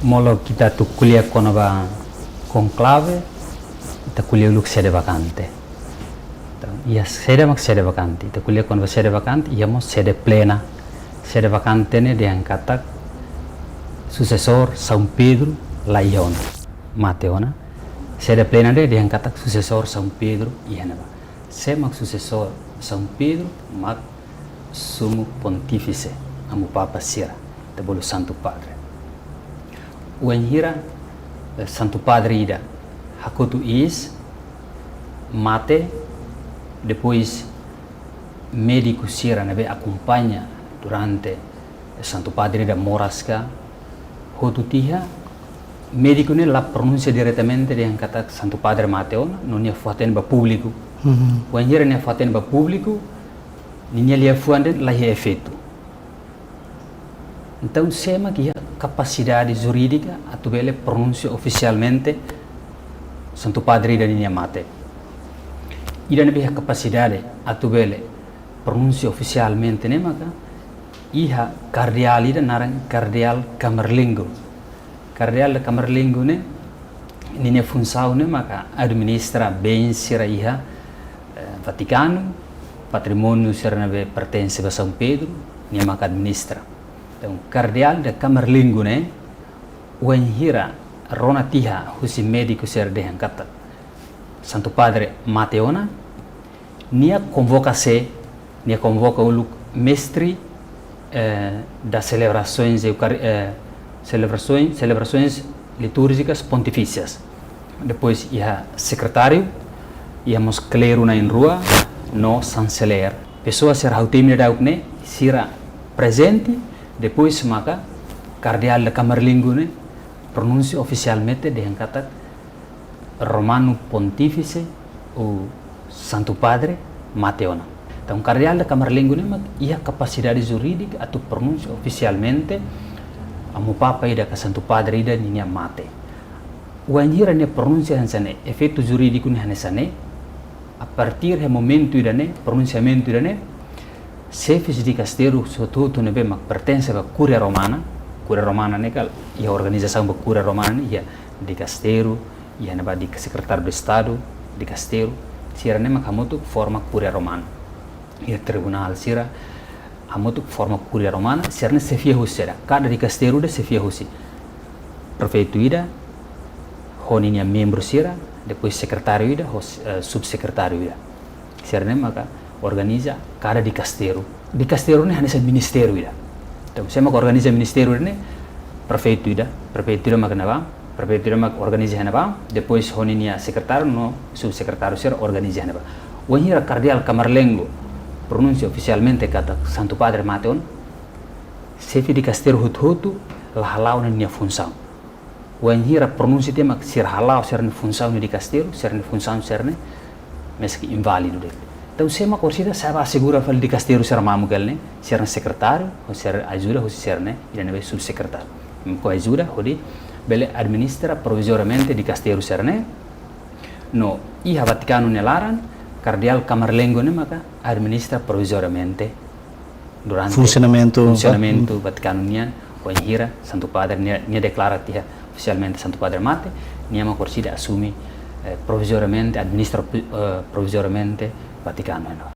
Molo kita tu kuliah kono ba conclave, kita kuliah luk sede vacante. Ia sede vacante. Kita kuliah kono ba sede vacante, ia mo sede plena. Sede vacante ne diangkat sucessor São Pedro Laiona, Mateona. Sede plena ne diangkat sucessor São Pedro Ianaba. Semak sucessor São Pedro, mak sumo pontífice, amo Papa Sira, te bolo Santo Padre. O enhira Santo Padre ida, hakotu is, mate, depois médico Sira nebe acompanha durante Santo Padre ida morasca, hotu tiha, médico ne la pronuncia diretamente de angkata Santo Padre Mateona, non ia faten ba público. O enhira ne faten ba público, ninha lia fuande lá é efeito. Então, sema que a capacidade jurídica a tubele pronuncia oficialmente Santo Padre da ninha mate. Ida ne a capacidade a tubele pronuncia oficialmente ne maka iha cardeal ida naran cardeal Camerlengo. Cardeal Camerlengo ne ninha função ne maka administra bem sira iha Vaticano, patrimônio serve pertence a São Pedro, ninha maka administra. Então, cardeal de Camerlengo ne o enhira rona tiha husi médico ser de angkata Santo Padre Mateona nia convoca o mestre das celebrações litúrgicas pontifícias. Depois ia secretário, íamos clero na rua, no chanceler. Pessoa ser hautimir daukne sira presente. Depois maka cardeal de Camerlengo ne pronuncia oficialmente de angkata Romano Pontífice o Santo Padre Mateona. Então cardeal de Camerlengo ne mak ia capacidade jurídica a tu pronuncia oficialmente amo Papa ida ka Santo Padre ida ninha mate. O anhira ne pronuncia hansane efeito jurídico ne hanesane a partir do momento ida ne pronunciamento ida ne chefes de castelo, sobretudo, ne mak pertence a Curia Romana ne kal ia organização da Curia Romana ia de castelo, ia ne de secretário de Estado de castelo, sira ne mak hamutu forma Curia Romana. Ia tribunal sira hamutu forma Curia Romana, sira ne sefia husera, cada de castelo de sefia husi. Prefeito ida, honinya membro sira, depois secretário ida, subsecretário ida. Sira ne maka organiza cada de castelo. De castelo ne hanesa ministério ida. Então, se mak organiza ministério ne prefeito ida mak naba, prefeito ida mak organiza hanaba, depois honinya secretário no subsecretário ser organiza hanaba. O enhira cardeal Camerlengo pronuncia oficialmente kata Santo Padre Mateon, chefe de castelo hutu la halau na função. O enhira pronuncia te mak sir halau ser na função de castelo, ser na função ser ne meski inválido de. Então, se uma coisa sabe assegura fal de castelo ser mamu galne, ser secretário, ou ser ajuda, ou ser né, ele não é subsecretário. Com ajuda, ou bele administra provisoriamente de castelo ser né. No, iha Vaticano nelaran, cardeal Camerlengo ne maka administra provisoriamente durante funcionamento Vaticano nian, o enhira Santo Padre ne declara tiha oficialmente Santo Padre Mate, niama corsida assumi provisoriamente administra provisoriamente Vaticano.